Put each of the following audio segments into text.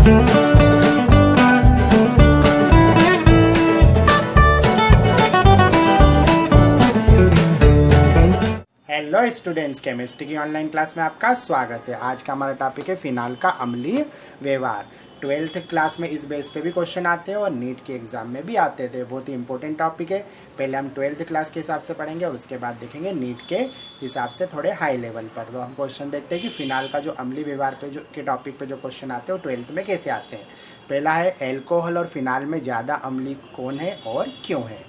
Hello students, chemistry की online class में आपका स्वागत है। आज का हमारा टॉपिक है फिनाल का अम्लीय व्यवहार। 12th क्लास में इस बेस पे भी क्वेश्चन आते हैं और नीट के एग्जाम में भी आते थे। बहुत ही इंपॉर्टेंट टॉपिक है। पहले हम 12th क्लास के हिसाब से पढ़ेंगे और उसके बाद देखेंगे नीट के हिसाब से थोड़े हाई लेवल पर। तो हम क्वेश्चन देखते हैं कि फिनाल का जो अम्लीय व्यवहार पे जो के टॉपिक पे जो क्वेश्चन आते हैं वो 12th में कैसे आते हैं। पहला है एल्कोहल और फिनाल में ज़्यादा अम्लीय कौन है और क्यों है।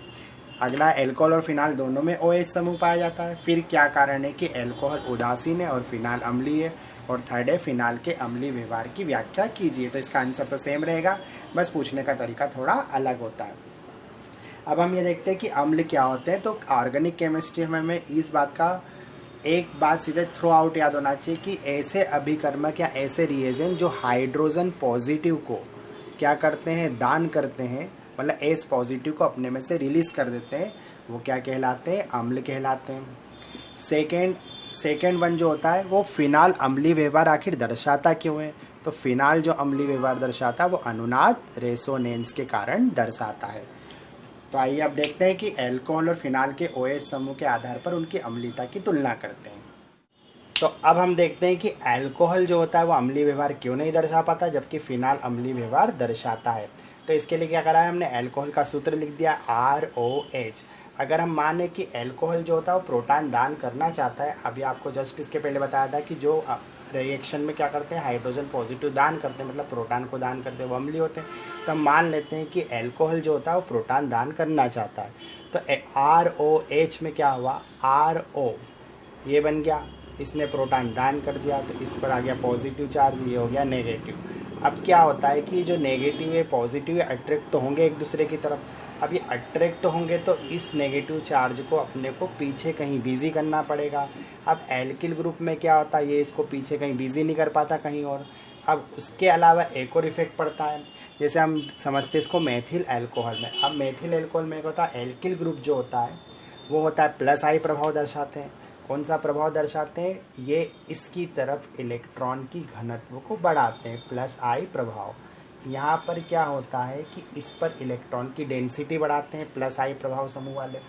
अगला, एल्कोहल और फिनाल दोनों में OH समूह पाया जाता है। फिर क्या कारण है कि एल्कोहल उदासीन है और फिनाल अम्लीय है। और थर्ड है, फिनाल के अम्लीय व्यवहार की व्याख्या कीजिए। तो इसका आंसर तो सेम रहेगा, बस पूछने का तरीका थोड़ा अलग होता है। अब हम ये देखते हैं कि अम्ल क्या होते हैं। तो ऑर्गेनिक केमिस्ट्री में हमें इस बात का एक बात सीधे थ्रू आउट याद होना चाहिए कि ऐसे अभिकर्मक या ऐसे रिएजेंट जो हाइड्रोजन पॉजिटिव को क्या करते हैं, दान करते हैं, मतलब एस पॉजिटिव को अपने में से रिलीज कर देते हैं, वो क्या कहलाते हैं, अम्ल कहलाते हैं। सेकेंड वन जो होता है वो फिनाल अम्लीय व्यवहार आखिर दर्शाता क्यों है। तो फिनाल जो अम्लीय व्यवहार दर्शाता है वो अनुनाद रेसोनेंस के कारण दर्शाता है। तो आइए अब देखते हैं कि एल्कोहल और फिनाल के OH समूह के आधार पर उनकी अम्लीयता की तुलना करते हैं। तो अब हम देखते हैं कि एल्कोहल जो होता है वो अम्लीय व्यवहार क्यों नहीं दर्शा पाता, जबकि फिनाल अम्लीय व्यवहार दर्शाता है। तो इसके लिए क्या करा है हमने, एल्कोहल का सूत्र लिख दिया ROH। अगर हम माने कि एल्कोहल जो होता है वो प्रोटॉन दान करना चाहता है, अभी आपको जस्ट इसके पहले बताया था कि जो रिएक्शन में क्या करते हैं, हाइड्रोजन पॉजिटिव दान करते हैं, मतलब प्रोटॉन को दान करते हैं, वो अम्लीय होते हैं। तो हम मान लेते हैं कि एल्कोहल जो होता है वो प्रोटॉन दान करना चाहता है। तो ROH में क्या हुआ, RO ये बन गया, इसने प्रोटॉन दान कर दिया, तो इस पर आ गया पॉजिटिव चार्ज, ये हो गया नेगेटिव। अब क्या होता है कि जो नेगेटिव है पॉजिटिव है अट्रैक्ट तो होंगे एक दूसरे की तरफ। अब ये अट्रैक्ट होंगे तो इस नेगेटिव चार्ज को अपने को पीछे कहीं बिजी करना पड़ेगा। अब एल्किल ग्रुप में क्या होता है, ये इसको पीछे कहीं बिजी नहीं कर पाता कहीं और। अब उसके अलावा एक और इफेक्ट पड़ता है, जैसे हम समझते हैं इसको मेथिल एल्कोहल में। अब मेथिल एल्कोहल में होता है एल्किल ग्रुप जो होता है वो होता है +I प्रभाव दर्शाते हैं। कौन सा प्रभाव दर्शाते हैं, ये इसकी तरफ इलेक्ट्रॉन की घनत्व को बढ़ाते हैं, +I प्रभाव। यहाँ पर क्या होता है कि इस पर इलेक्ट्रॉन की डेंसिटी बढ़ाते हैं +I प्रभाव समूह वाले।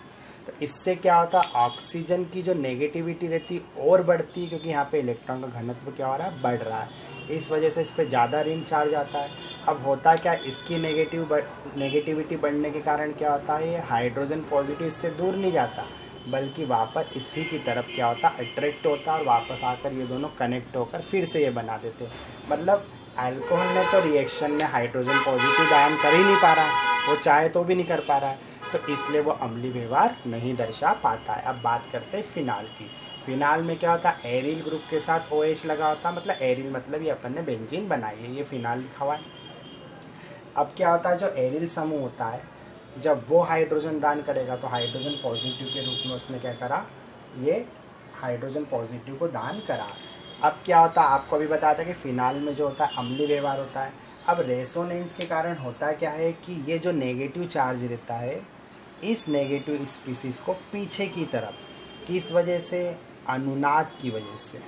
तो इससे क्या होता है, ऑक्सीजन की जो नेगेटिविटी रहती है और बढ़ती है, क्योंकि यहाँ पे इलेक्ट्रॉन का घनत्व क्या हो रहा है, बढ़ रहा है। इस वजह से इस पर ज़्यादा ऋण चार्ज आता है। अब होता क्या, इसकी नेगेटिविटी बढ़ने के कारण क्या होता है, ये हाइड्रोजन पॉजिटिव इससे दूर नहीं जाता, बल्कि वापस इसी की तरफ क्या होता, अट्रैक्ट होता है और वापस आकर ये दोनों कनेक्ट होकर फिर से ये बना देते हैं। मतलब अल्कोहल ने तो रिएक्शन में हाइड्रोजन पॉजिटिव दान कर ही नहीं पा रहा है, वो चाहे तो भी नहीं कर पा रहा है, तो इसलिए वो अम्लीय व्यवहार नहीं दर्शा पाता है। अब बात करते हैं फिनाल की। फिनाल में क्या होता है, एरिल ग्रुप के साथ OH लगा होता है, मतलब एरिल मतलब ये अपन ने बेंजीन बनाई है, ये फिनाल लिखा हुआ है। अब क्या होता है, जो एरिल समूह होता है जब वो हाइड्रोजन दान करेगा तो हाइड्रोजन पॉजिटिव के रूप में उसने क्या करा, ये हाइड्रोजन पॉजिटिव को दान करा। अब क्या होता है, आपको अभी बताया था कि फिनाल में जो होता है अम्लीय व्यवहार होता है। अब रेसोनेंस के कारण होता क्या है कि ये जो नेगेटिव चार्ज रहता है, इस नेगेटिव स्पीसीज को पीछे की तरफ, किस वजह से, अनुनाद की वजह से,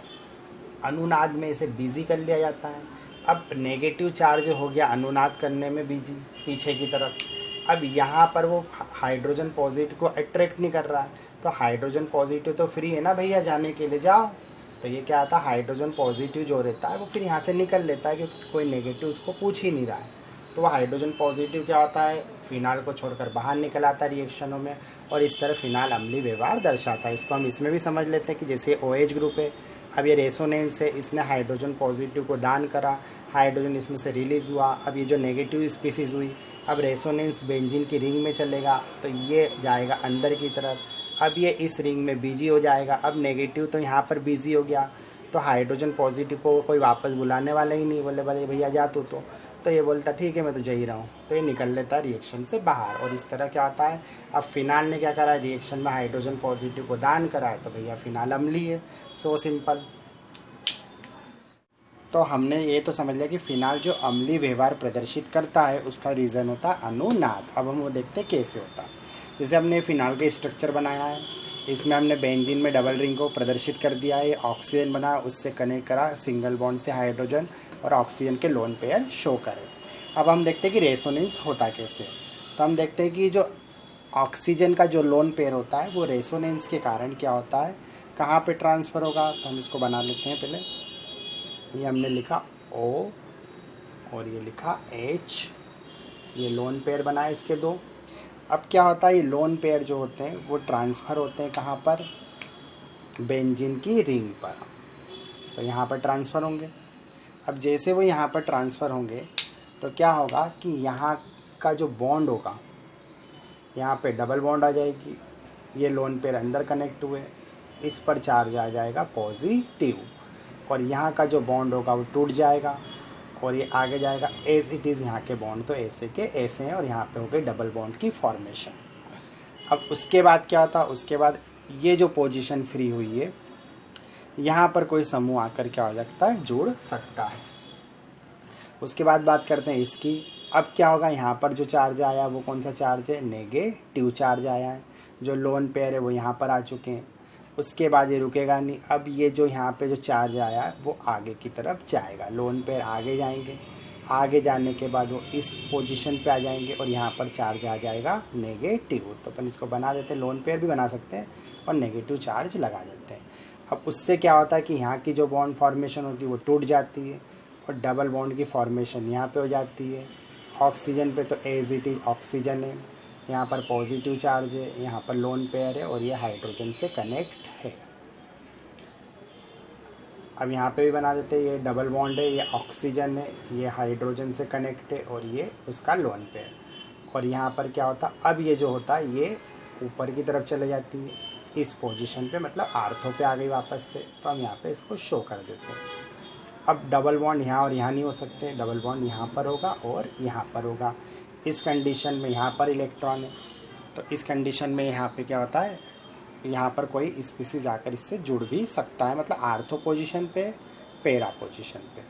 अनुनाद में इसे बिजी कर लिया जाता है। अब नेगेटिव चार्ज हो गया अनुनाद करने में बिजी पीछे की तरफ। अब यहाँ पर वो हाइड्रोजन पॉजिटिव को अट्रैक्ट नहीं कर रहा है, तो हाइड्रोजन पॉजिटिव तो फ्री है ना भैया जाने के लिए, जाओ। तो ये क्या आता है, हाइड्रोजन पॉजिटिव जो रहता है वो फिर यहाँ से निकल लेता है, क्योंकि कोई नेगेटिव उसको पूछ ही नहीं रहा है। तो वो हाइड्रोजन पॉजिटिव क्या होता है, फिनाल को छोड़कर बाहर निकल आता है रिएक्शनों में, और इस तरह फिनाल अम्लीय व्यवहार दर्शाता है। इसको हम इसमें भी समझ लेते हैं कि जैसे OH ग्रुप है, अब ये रेसोनेंस है, इसने हाइड्रोजन पॉजिटिव को दान करा, हाइड्रोजन इसमें से रिलीज़ हुआ। अब ये जो नेगेटिव स्पीसीज़ हुई, अब रेसोनेंस बेंजीन की रिंग में चलेगा तो ये जाएगा अंदर की तरफ। अब ये इस रिंग में बिजी हो जाएगा। अब नेगेटिव तो यहाँ पर बिजी हो गया, तो हाइड्रोजन पॉजिटिव को कोई वापस बुलाने वाला ही नहीं, बोले भले भैया जा तो ये बोलता ठीक है मैं तो जा ही रहा हूँ, तो ये निकल लेता है रिएक्शन से बाहर। और इस तरह क्या होता है, अब फिनाल ने क्या करा, रिएक्शन में हाइड्रोजन पॉजिटिव को दान करा है, तो भैया फिनाल अम्लीय है, सो सिंपल। तो हमने ये तो समझ लिया कि फिनाल जो अम्लीय व्यवहार प्रदर्शित करता है उसका रीज़न होता है अनुनाद। अब हम वो देखते हैं कैसे होता है। जैसे हमने फिनाल का स्ट्रक्चर बनाया है, इसमें हमने बेंजीन में डबल रिंग को प्रदर्शित कर दिया है, ऑक्सीजन बना, उससे कनेक्ट करा सिंगल बॉन्ड से हाइड्रोजन, और ऑक्सीजन के लोन पेयर शो करें। अब हम देखते हैं कि रेजोनेंस होता कैसे। तो हम देखते हैं कि जो ऑक्सीजन का जो लोन पेयर होता है वो रेजोनेंस के कारण क्या होता है, कहाँ पे ट्रांसफ़र होगा। तो हम इसको बना लेते हैं। पहले ये हमने लिखा O और ये लिखा H, ये लोन पेयर बनाए इसके दो। अब क्या होता है, ये लोन पेयर जो होते हैं वो ट्रांसफ़र होते हैं कहाँ पर, बेंजीन की रिंग पर। तो यहाँ पर ट्रांसफ़र होंगे। अब जैसे वो यहाँ पर ट्रांसफ़र होंगे तो क्या होगा कि यहाँ का जो बॉन्ड होगा, यहाँ पे डबल बॉन्ड आ जाएगी, ये लोन पेयर अंदर कनेक्ट हुए, इस पर चार्ज आ जाएगा पॉजिटिव, और यहाँ का जो बॉन्ड होगा वो टूट जाएगा और ये आगे जाएगा एज इट इज़। यहाँ के बॉन्ड तो ऐसे के ऐसे हैं और यहाँ पे हो गई डबल बॉन्ड की फॉर्मेशन। अब उसके बाद क्या होता है, उसके बाद ये जो पोजीशन फ्री हुई है यहाँ पर कोई समूह आकर क्या हो सकता है, जुड़ सकता है। उसके बाद बात करते हैं इसकी। अब क्या होगा, यहाँ पर जो चार्ज आया वो कौन सा चार्ज है, नेगेटिव चार्ज आया है। जो लोन पेयर है वो यहाँ पर आ चुके हैं। उसके बाद ये रुकेगा नहीं। अब ये जो यहाँ पे जो चार्ज आया है वो आगे की तरफ जाएगा, लोन पेयर आगे जाएंगे। आगे जाने के बाद वो इस पोजीशन पे आ जाएंगे और यहाँ पर चार्ज आ जाएगा नेगेटिव। तो अपन इसको बना देते हैं, लोन पेयर भी बना सकते हैं और नेगेटिव चार्ज लगा देते हैं। अब उससे क्या होता है कि यहाँ की जो बॉन्ड फॉर्मेशन होती है वो टूट जाती है और डबल बॉन्ड की फॉर्मेशन यहाँ पे हो जाती है। ऑक्सीजन पे तो एज इट इज ऑक्सीजन है, यहाँ पर पॉजिटिव चार्ज है, यहाँ पर लोन पेयर है और ये हाइड्रोजन से कनेक्ट है। अब यहाँ पे भी बना देते हैं, ये डबल बॉन्ड है, ये ऑक्सीजन है, ये हाइड्रोजन से कनेक्ट है और ये उसका लोन पेयर। और यहाँ पर क्या होता, अब ये जो होता है ये ऊपर की तरफ चले जाती है इस पोजीशन पे, मतलब आर्थो पे आ गई वापस से। तो हम यहाँ पे इसको शो कर देते हैं। अब डबल बॉन्ड यहाँ और यहाँ नहीं हो सकते, डबल बॉन्ड यहाँ पर होगा और यहाँ पर होगा। इस कंडीशन में यहाँ पर इलेक्ट्रॉन है, तो इस कंडीशन में यहाँ पे क्या होता है, यहाँ पर कोई स्पीसीज आकर इससे जुड़ भी सकता है, मतलब आर्थो पोजीशन पे, पैरा पोजीशन पे।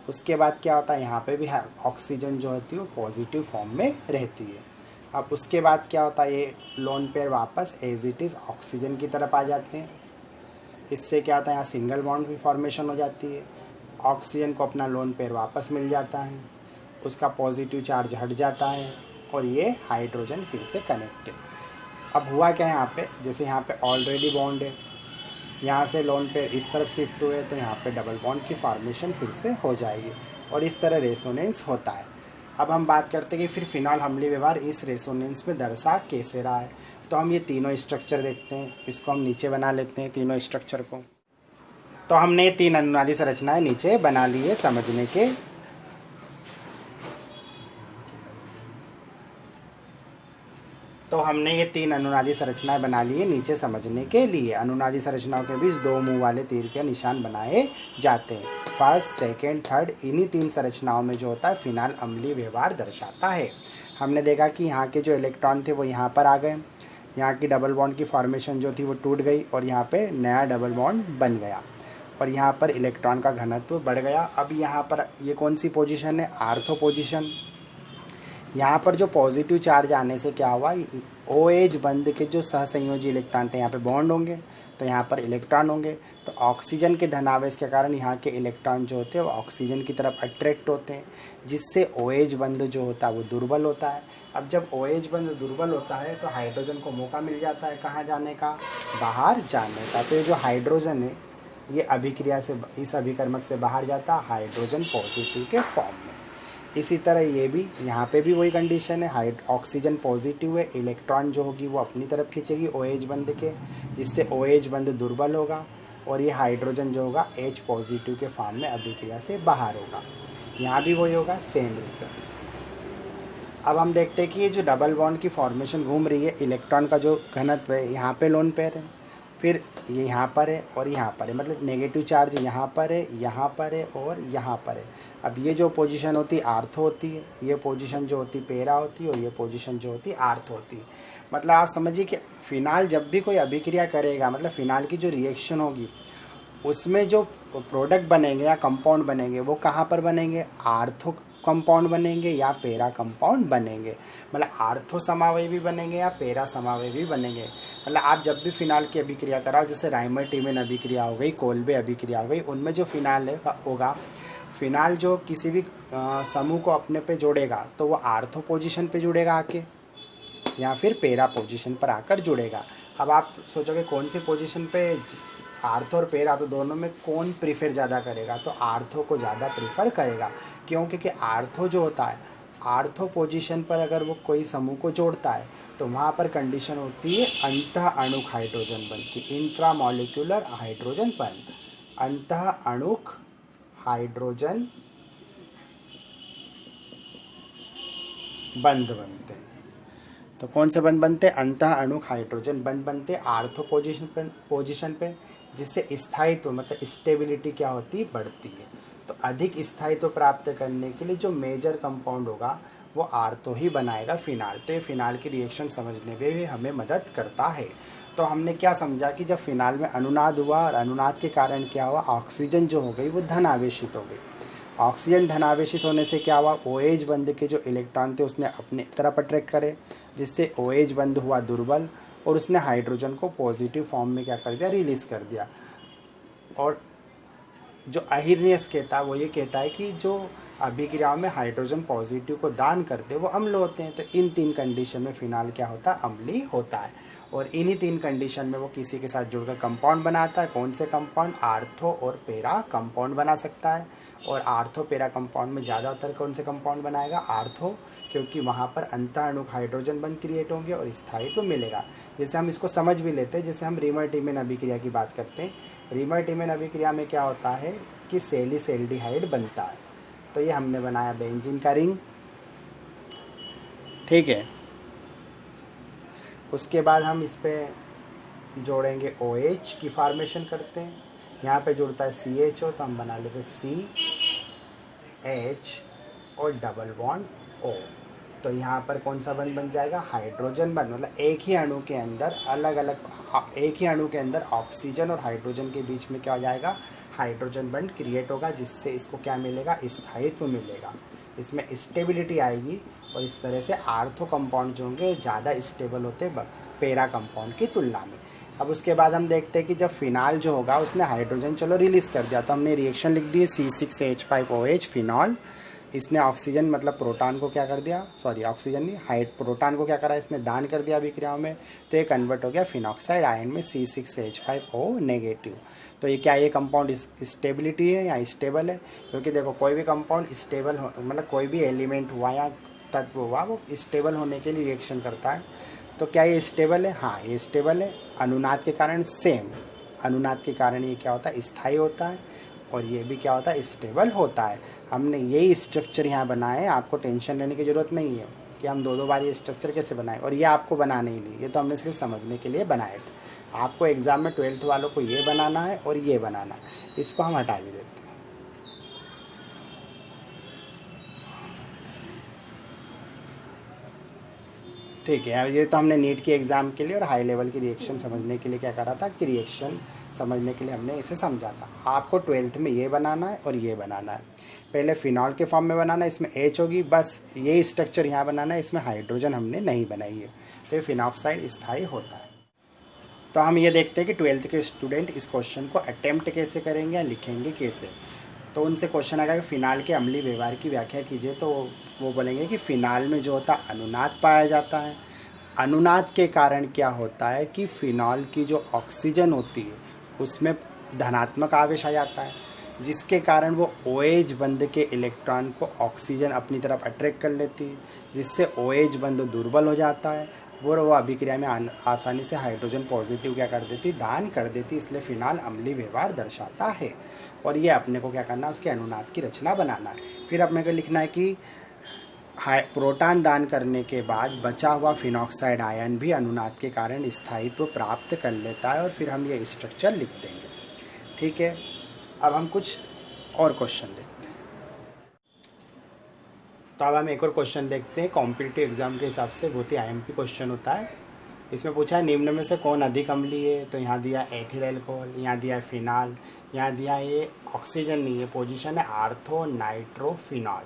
उसके बाद क्या होता है, यहाँ पे भी ऑक्सीजन जो होती है वो पॉजिटिव फॉर्म में रहती है। अब उसके बाद क्या होता है, ये लोन पेयर वापस एज इट इज़ ऑक्सीजन की तरफ आ जाते हैं। इससे क्या होता है, यहाँ सिंगल बॉन्ड की फॉर्मेशन हो जाती है। ऑक्सीजन को अपना लोन पेयर वापस मिल जाता है, उसका पॉजिटिव चार्ज हट जाता है और ये हाइड्रोजन फिर से कनेक्ट है। अब हुआ क्या है, यहाँ पे जैसे यहाँ पे ऑलरेडी बॉन्ड है, यहाँ से लोन पेयर इस तरफ शिफ्ट हुए तो यहाँ पे डबल बॉन्ड की फॉर्मेशन फिर से हो जाएगी और इस तरह रेजोनेंस होता है। अब हम बात करते हैं कि फिर फिनॉल अम्लीय व्यवहार इस रेजोनेंस में दर्शा कैसे रहा है। तो हम ये तीनों स्ट्रक्चर देखते हैं, इसको हम नीचे बना लेते हैं तीनों स्ट्रक्चर को। तो हमने ये तीन अनुनादी संरचनाएं नीचे बना ली है समझने के। तो हमने ये तीन अनुनादी संरचनाएं बना ली है नीचे समझने के लिए। अनुनादी संरचनाओं के बीच दो मुंह वाले तीर के निशान बनाए जाते हैं। फर्स्ट, सेकेंड, थर्ड, इन्हीं तीन संरचनाओं में जो होता है फिनाल अम्लीय व्यवहार दर्शाता है। हमने देखा कि यहाँ के जो इलेक्ट्रॉन थे वो यहाँ पर आ गए, यहाँ की डबल बॉन्ड की फॉर्मेशन जो थी वो टूट गई और यहाँ पे नया डबल बॉन्ड बन गया और यहाँ पर इलेक्ट्रॉन का घनत्व बढ़ गया। अब यहाँ पर ये कौन सी पोजीशन है, आर्थो पोजीशन। यहाँ पर जो पॉजिटिव चार्ज आने से क्या हुआ, OH बंध के जो सहसंयोजी इलेक्ट्रॉन थे यहाँ पे बॉन्ड होंगे तो यहाँ पर इलेक्ट्रॉन होंगे। तो ऑक्सीजन के धनावेश के कारण यहाँ के इलेक्ट्रॉन जो होते हैं वो ऑक्सीजन की तरफ अट्रैक्ट होते हैं, जिससे OH बंध जो होता है वो दुर्बल होता है। अब जब OH बंध दुर्बल होता है तो हाइड्रोजन को मौका मिल जाता है कहाँ जाने का, बाहर जाने का। तो ये जो हाइड्रोजन है ये अभिक्रिया से, इस अभिकर्मक से बाहर जाता है हाइड्रोजन पॉजिटिव के फॉर्म में। इसी तरह ये भी, यहाँ पे भी वही कंडीशन है, ऑक्सीजन पॉजिटिव है, इलेक्ट्रॉन जो होगी वो अपनी तरफ खींचेगी OH बंध के, जिससे OH बंध दुर्बल होगा और ये हाइड्रोजन जो होगा H पॉजिटिव के फॉर्म में अभिक्रिया से बाहर होगा। यहाँ भी वही होगा, सेम रीज़न। अब हम देखते हैं कि ये जो डबल बॉन्ड की फॉर्मेशन घूम रही है, इलेक्ट्रॉन का जो घनत्व है यहाँ पे लोन पेयर है, फिर ये यहाँ पर है और यहाँ पर है, मतलब नेगेटिव चार्ज यहाँ पर है, यहाँ पर है और यहाँ पर है। अब ये जो पोजीशन होती है आर्थो होती है, ये पोजीशन जो होती है पैरा होती है और ये पोजीशन जो होती है आर्थो होती है। मतलब आप समझिए कि फिनाल जब भी कोई अभिक्रिया करेगा, मतलब फिनाल की जो रिएक्शन होगी उसमें जो प्रोडक्ट बनेंगे या कंपाउंड बनेंगे वो कहाँ पर बनेंगे, आर्थो कंपाउंड बनेंगे या पैरा कंपाउंड बनेंगे। मतलब आर्थो समावयवी भी बनेंगे या पैरा समावयवी भी बनेंगे। मतलब आप जब भी फिनाल की अभिक्रिया कराओ, जैसे राइमर टीमेन अभिक्रिया हो गई, कोल्बे अभिक्रिया हो गई, उनमें जो फिनाल होगा फिनाल जो किसी भी समूह को अपने पे जोड़ेगा तो वो आर्थो पोजीशन पे जुड़ेगा आके, या फिर पेरा पोजीशन पर आकर जुड़ेगा। अब आप सोचोगे कौन सी पोजीशन पे, आर्थो और पेरा, तो दोनों में कौन प्रीफर ज़्यादा करेगा, तो आर्थो को ज़्यादा प्रीफर करेगा। क्यों? क्योंकि आर्थो जो होता है, आर्थो पोजीशन पर अगर वो कोई समूह को जोड़ता है तो वहाँ पर कंडीशन होती है अंतः अणुक हाइड्रोजन बंध की, इंट्रामॉलिक्यूलर हाइड्रोजन बंध, अंतः अणुक हाइड्रोजन बंध बनते हैं। तो कौन से बंध बनते हैं? अंतः अणुक हाइड्रोजन बंध बनते आर्थो पोजीशन पे, जिससे स्थायित्व मतलब स्टेबिलिटी क्या होती है, बढ़ती है। तो अधिक स्थायित्व प्राप्त करने के लिए जो मेजर कंपाउंड होगा वो आर्थो ही बनाएगा फिनाल। तो ये फिनाल की रिएक्शन समझने में भी हमें मदद करता है। तो हमने क्या समझा कि जब फिनाल में अनुनाद हुआ और अनुनाद के कारण क्या हुआ, ऑक्सीजन जो हो गई वो धन आवेशित हो गई। ऑक्सीजन धन आवेशित होने से क्या हुआ, OH बंध के जो इलेक्ट्रॉन थे उसने अपने तरफ अट्रैक्ट करे, जिससे OH बंध हुआ दुर्बल और उसने हाइड्रोजन को पॉजिटिव फॉर्म में क्या कर दिया, रिलीज कर दिया। और जो अहिर्नियस कहता है वो ये कहता है कि जो अभिक्रियाओं में हाइड्रोजन पॉजिटिव को दान करते वो अम्ल होते हैं। तो इन 3 कंडीशन में फिनाल क्या होता है, अम्लीय होता है। और इन्हीं 3 कंडीशन में वो किसी के साथ जुड़कर कंपाउंड बनाता है। कौन से कंपाउंड? आर्थो और पेरा कंपाउंड बना सकता है। और आर्थो पेरा कंपाउंड में ज़्यादातर कौन से कंपाउंड बनाएगा? आर्थो, क्योंकि वहाँ पर अंतः अणुक हाइड्रोजन बंध क्रिएट होंगे और स्थायित्व मिलेगा। जैसे हम इसको समझ भी लेते हैं, जैसे हम रीमर-टीमेन अभिक्रिया की बात करते हैं। रीमर-टीमेन अभिक्रिया में क्या होता है कि सेलिसैल्डिहाइड बनता है। तो ये हमने बनाया बेंजीन का रिंग, ठीक है। उसके बाद हम इस पे जोड़ेंगे OH की फॉर्मेशन करते हैं। यहाँ पे जुड़ता है CHO, तो हम बना लेते हैं CH और डबल बॉन्ड O। तो यहाँ पर कौन सा बंध बन जाएगा? हाइड्रोजन बंध। मतलब एक ही अणु के अंदर अलग अलग, एक ही अणु के अंदर ऑक्सीजन और हाइड्रोजन के बीच में क्या हो जाएगा, हाइड्रोजन बंध क्रिएट होगा, जिससे इसको क्या मिलेगा, स्थायित्व मिलेगा, इसमें स्टेबिलिटी आएगी। और इस तरह से आर्थो कंपाउंड जो होंगे ज़्यादा स्टेबल होते पेरा कंपाउंड की तुलना में। अब उसके बाद हम देखते हैं कि जब फिनाल जो होगा उसने हाइड्रोजन चलो रिलीज़ कर दिया, तो हमने रिएक्शन लिख दी C6H5OH फिनॉल। इसने ऑक्सीजन मतलब प्रोटॉन को क्या कर दिया, सॉरी ऑक्सीजन नहीं, प्रोटॉन को क्या करा, इसने दान कर दिया अभिक्रियाओं में। तो ये कन्वर्ट हो गया फिनॉक्साइड आयन में C6H5O नेगेटिव। तो ये क्या, ये कंपाउंड स्टेबिलिटी है या स्टेबल है? क्योंकि देखो कोई भी कंपाउंड स्टेबल हो, मतलब कोई भी एलिमेंट हुआ या तत्व हुआ वो स्टेबल होने के लिए रिएक्शन करता है। तो क्या ये स्टेबल है? हाँ ये स्टेबल है। अनुनाद के कारण सेम, अनुनाद के कारण ये क्या होता है, स्थायी होता है। और ये भी क्या होता है, स्टेबल होता है। हमने यही स्ट्रक्चर यहाँ बनाए, आपको टेंशन लेने की ज़रूरत नहीं है कि हम 2 बार ये स्ट्रक्चर कैसे बनाए। और ये आपको बनाने ही नहीं, ये तो हमने सिर्फ समझने के लिए बनाए थे। आपको एग्ज़ाम में 12th वालों को ये बनाना है और ये बनाना है। इसको हम हटा भी देते हैं। ठीक है, ये तो हमने नीट के एग्ज़ाम के लिए और हाई लेवल की रिएक्शन समझने के लिए क्या करा था कि रिएक्शन समझने के लिए हमने इसे समझा था। आपको 12th में ये बनाना है और ये बनाना है। पहले फिनॉल के फॉर्म में बनाना है, इसमें H होगी, बस ये स्ट्रक्चर यहाँ बनाना है, इसमें हाइड्रोजन हमने नहीं बनाई है। तो ये फिनॉक्साइड स्थायी होता है। तो हम ये देखते हैं कि 12th के स्टूडेंट इस क्वेश्चन को अटेम्प्ट कैसे करेंगे या लिखेंगे कैसे। तो उनसे क्वेश्चन आएगा कि फिनाल के अम्लीय व्यवहार की व्याख्या कीजिए। तो वो बोलेंगे कि फिनाल में जो होता है अनुनाद पाया जाता है। अनुनाद के कारण क्या होता है कि फिनॉल की जो ऑक्सीजन होती है उसमें धनात्मक आवेश आ जाता है, जिसके कारण वो OH बंध के इलेक्ट्रॉन को ऑक्सीजन अपनी तरफ अट्रैक्ट कर लेती है, जिससे OH बंध दुर्बल हो जाता है। वो अभिक्रिया में आसानी से हाइड्रोजन पॉजिटिव क्या कर देती, दान कर देती। इसलिए फिनाल अम्लीय व्यवहार दर्शाता है। और ये अपने को क्या करना है, उसके अनुनाद की रचना बनाना है। फिर अपने को लिखना है कि प्रोटॉन दान करने के बाद बचा हुआ फिनॉक्साइड आयन भी अनुनाद के कारण स्थायित्व प्राप्त कर लेता है। और फिर हम ये स्ट्रक्चर लिख देंगे। ठीक है, अब हम कुछ और क्वेश्चन देखते हैं। तो अब हम एक और क्वेश्चन देखते हैं। कॉम्पिटिटिव एग्जाम के हिसाब से बहुत ही IMP क्वेश्चन होता है। इसमें पूछा है निम्न में से कौन अधिक अम्लीय है। तो यहाँ दिया एथिल अल्कोहल, यहाँ दिया फिनाल, यहाँ दिया ये ऑक्सीजन नहीं है, पोजीशन है आर्थो नाइट्रोफिनॉल,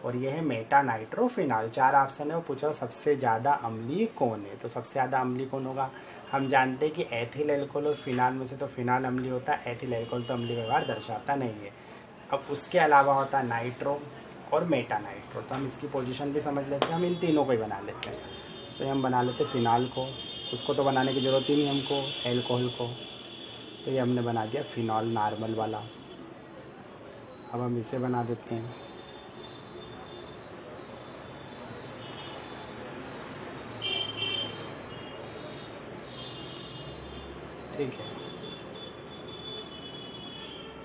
और ये है मेटा नाइट्रोफिनॉल। 4 ऑप्शन है। वो पूछा सबसे ज़्यादा अम्लीय कौन है। तो सबसे ज़्यादा अम्लीय कौन होगा, हम जानते हैं कि एथिल अल्कोहल और फिनाल में से तो फिनाल अम्लीय होता है, एथिल अल्कोहल तो अम्लीय व्यवहार दर्शाता नहीं है। अब उसके अलावा होता है नाइट्रो और मेटा नाइट्रो। तो हम इसकी पोजीशन भी समझ लेते हैं, हम इन तीनों को ही बना लेते हैं। तो हम बना लेते हैं फिनाल को, उसको तो बनाने की ज़रूरत ही नहीं हमको, एल्कोहल को। तो ये हमने बना दिया फिनॉल नॉर्मल वाला। अब हम इसे बना देते हैं। ठीक है,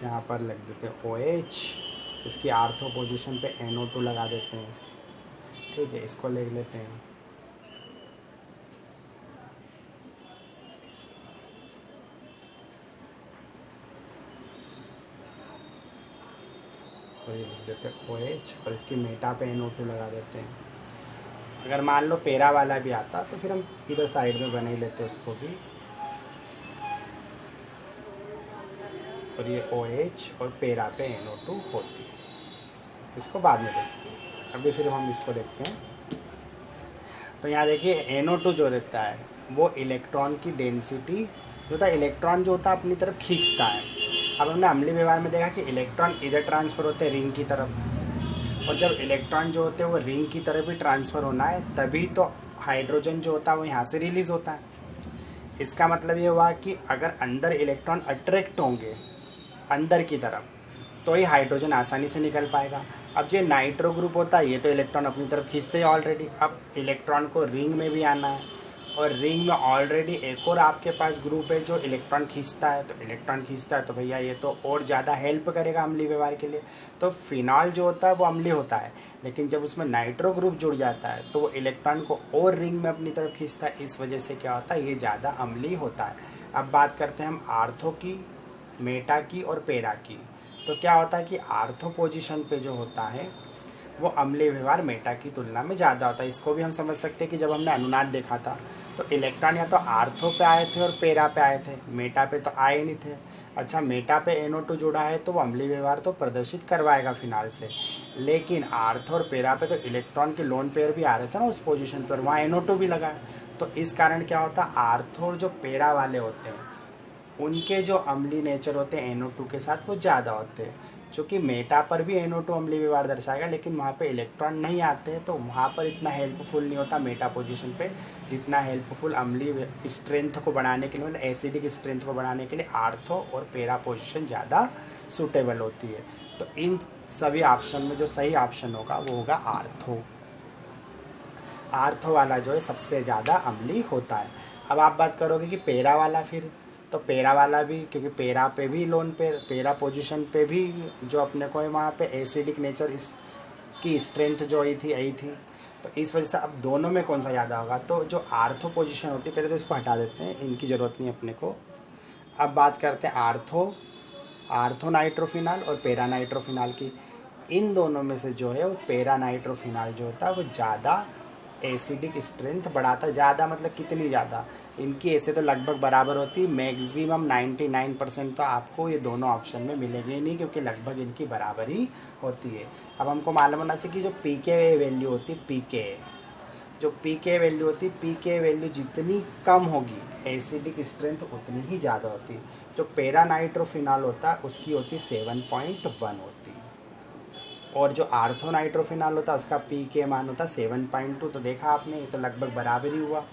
यहाँ पर लग देते हैं OH, इसकी आर्थो पोजीशन पे NO2 लगा देते हैं। ठीक है, इसको लिख लेते हैं, और ये लिख देते हैं OH, और इसकी मेटा पे NO2 लगा देते हैं। अगर मान लो पेरा वाला भी आता तो फिर हम इधर साइड में बना ही लेते हैं उसको भी, और ये OH और पेरा पे NO2 होती है। इसको बाद में देखते हैं, अभी सिर्फ हम इसको देखते हैं। तो यहाँ देखिए NO2 जो रहता है वो इलेक्ट्रॉन की डेंसिटी जो होता है, इलेक्ट्रॉन जो होता है अपनी तरफ खींचता है। अब हमने अम्लीय व्यवहार में देखा कि इलेक्ट्रॉन इधर ट्रांसफ़र होते हैं रिंग की तरफ, और जब इलेक्ट्रॉन जो होते हैं वो रिंग की तरफ ही ट्रांसफ़र होना है तभी तो हाइड्रोजन जो होता है वो यहाँ से रिलीज़ होता है। इसका मतलब ये हुआ कि अगर अंदर इलेक्ट्रॉन अट्रैक्ट होंगे अंदर की तरफ तो ही हाइड्रोजन आसानी से निकल पाएगा। अब जो नाइट्रो ग्रुप होता है ये तो इलेक्ट्रॉन अपनी तरफ खींचते हैं ऑलरेडी, अब इलेक्ट्रॉन को रिंग में भी आना है, और रिंग में ऑलरेडी एक और आपके पास ग्रुप है जो इलेक्ट्रॉन खींचता है। तो इलेक्ट्रॉन खींचता है तो भैया ये तो और ज़्यादा हेल्प करेगा अम्लीय व्यवहार के लिए। तो फिनॉल जो होता है वो अम्लीय होता है, लेकिन जब उसमें नाइट्रो ग्रुप जुड़ जाता है तो वो इलेक्ट्रॉन को और रिंग में अपनी तरफ खींचता है, इस वजह से क्या होता है ये ज़्यादा अम्लीय होता है। अब बात करते हैं हम आर्थो की, मेटा की और पेरा की। तो क्या होता है कि आर्थो पोजीशन पे जो होता है वो अम्लीय व्यवहार मेटा की तुलना में ज़्यादा होता है। इसको भी हम समझ सकते हैं कि जब हमने अनुनाद देखा था तो इलेक्ट्रॉन या तो आर्थो पे आए थे और पेरा पे आए थे, मेटा पे तो आए नहीं थे। अच्छा, मेटा पे NO2 जुड़ा है तो वो अम्लीय व्यवहार तो प्रदर्शित करवाएगा फिनाल से, लेकिन आर्थो और पेरा पे तो इलेक्ट्रॉन के लोन पेयर भी आ रहे थे ना उस पोजीशन पर, वहाँ NO2 भी लगा है। तो इस कारण क्या होता है आर्थो और जो पेरा वाले होते हैं उनके जो अम्लीय नेचर होते हैं NO2 के साथ वो ज़्यादा होते हैं। चूँकि मेटा पर भी NO2 अम्लीय व्यवहार दर्शाएगा, लेकिन वहाँ पे इलेक्ट्रॉन नहीं आते हैं तो वहाँ पर इतना हेल्पफुल नहीं होता मेटा पोजीशन पे, जितना हेल्पफुल अम्लीय स्ट्रेंथ को बढ़ाने के लिए, मतलब एसिडिक स्ट्रेंथ को बढ़ाने के लिए आर्थो और पेरा पोजीशन ज़्यादा सूटेबल होती है। तो इन सभी ऑप्शन में जो सही ऑप्शन होगा वो होगा आर्थो। आर्थो वाला जो है सबसे ज़्यादा अम्लीय होता है। अब आप बात करोगे कि पेरा वाला, फिर तो पेरा वाला भी, क्योंकि पेरा पे भी लोन पेरा पोजीशन पे भी जो अपने को है वहाँ पे एसिडिक नेचर इसकी स्ट्रेंथ जो आई थी। तो इस वजह से अब दोनों में कौन सा ज़्यादा होगा, तो जो आर्थो पोजीशन होती है पहले तो इसको हटा देते हैं, इनकी ज़रूरत नहीं अपने को। अब बात करते हैं आर्थो नाइट्रोफिनाल और पेरा नाइट्रोफिनाल की। इन दोनों में से जो है वो पेरा नाइट्रोफिनाल जो होता है वो ज़्यादा एसिडिक स्ट्रेंथ बढ़ाता है। ज़्यादा मतलब कितनी ज़्यादा, इनकी ऐसे तो लगभग बराबर होती है, मैक्सिमम 99% तो आपको ये दोनों ऑप्शन में मिलेंगे ही नहीं, क्योंकि लगभग इनकी बराबर ही होती है। अब हमको मालूम होना चाहिए कि जो पीके वैल्यू होती है, पीके वैल्यू होती है, पीके वैल्यू जितनी कम होगी एसिडिक स्ट्रेंथ उतनी ही ज़्यादा होती है। जो पेरा नाइट्रोफिनाल होता है उसकी होती 7.1 होती है, और जो आर्थो नाइट्रोफिनाल होता है उसका पीके मान होता 7.2। तो देखा आपने, ये तो लगभग बराबर ही हुआ।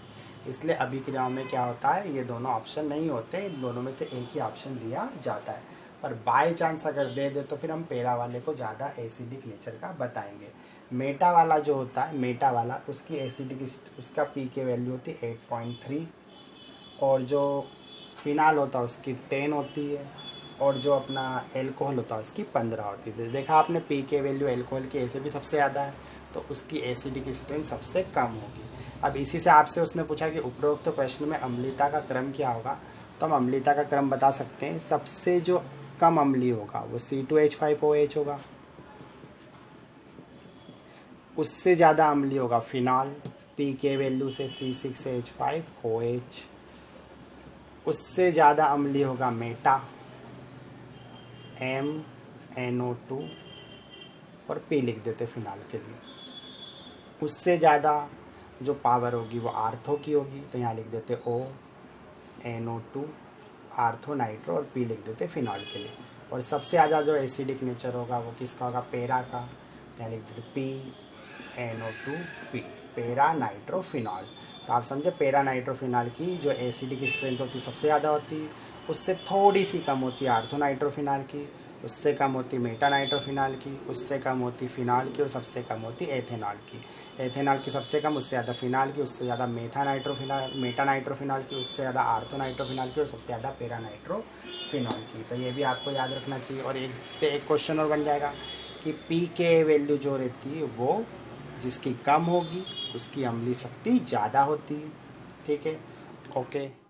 इसलिए अभिक्रियाओं में क्या होता है ये दोनों ऑप्शन नहीं होते, इन दोनों में से एक ही ऑप्शन दिया जाता है। पर बाय चांस अगर दे दे तो फिर हम पेरा वाले को ज़्यादा एसिडिक नेचर का बताएंगे। मेटा वाला जो होता है, मेटा वाला उसकी एसिडिक उसका पीके वैल्यू होती है 8.3, और जो फिनाल होता है उसकी 10 होती है, और जो अपना एल्कोहल होता है उसकी 15 होती है। देखा आपने पीके वैल्यू एल्कोहल की ऐसे भी सबसे ज़्यादा है, तो उसकी एसिडिक स्ट्रेंथ सबसे कम होगी। अब इसी से आपसे उसने पूछा कि उपरोक्त प्रश्न में अम्लीयता का क्रम क्या होगा, तो हम अम्लीयता का क्रम बता सकते हैं। सबसे जो कम अम्लीय होगा वो C2H5OH होगा, उससे ज़्यादा अम्लीय होगा फिनॉल, पीके वैल्यू से C6H5OH, उससे ज़्यादा अम्लीय होगा मेटा, MnO2 और P लिख देते फिनाल के लिए। उससे ज़्यादा जो पावर होगी वो आर्थो की होगी, तो यहाँ लिख देते O, NO2, आर्थो नाइट्रो और P लिख देते फिनॉल के लिए। और सबसे ज़्यादा जो एसिडिक नेचर होगा वो किसका होगा, पैरा का, यहाँ लिख देते PNO2P, पैरा नाइट्रोफिनॉल। तो आप समझे पैरा नाइट्रोफिनॉल की जो एसिडिक स्ट्रेंथ होती है सबसे ज़्यादा होती है, उससे थोड़ी सी कम होती है आर्थोनाइट्रोफिनॉल की, उससे कम होती मेटा नाइट्रोफिनॉल की, उससे कम होती फिनॉल की, और सबसे कम होती एथेनॉल की। एथेनॉल की सबसे कम, उससे ज़्यादा फिनॉल की, उससे ज़्यादा मेटा नाइट्रोफिनॉल की, उससे ज़्यादा आर्थोनाइट्रोफिनॉल की, और सबसे ज़्यादा पैरा नाइट्रोफिनॉल की। तो ये भी आपको याद रखना चाहिए। और एक से एक क्वेश्चन और बन जाएगा कि पी के वैल्यू जो रहती है वो जिसकी कम होगी उसकी अम्लीय शक्ति ज़्यादा होती है। ठीक है, ओके।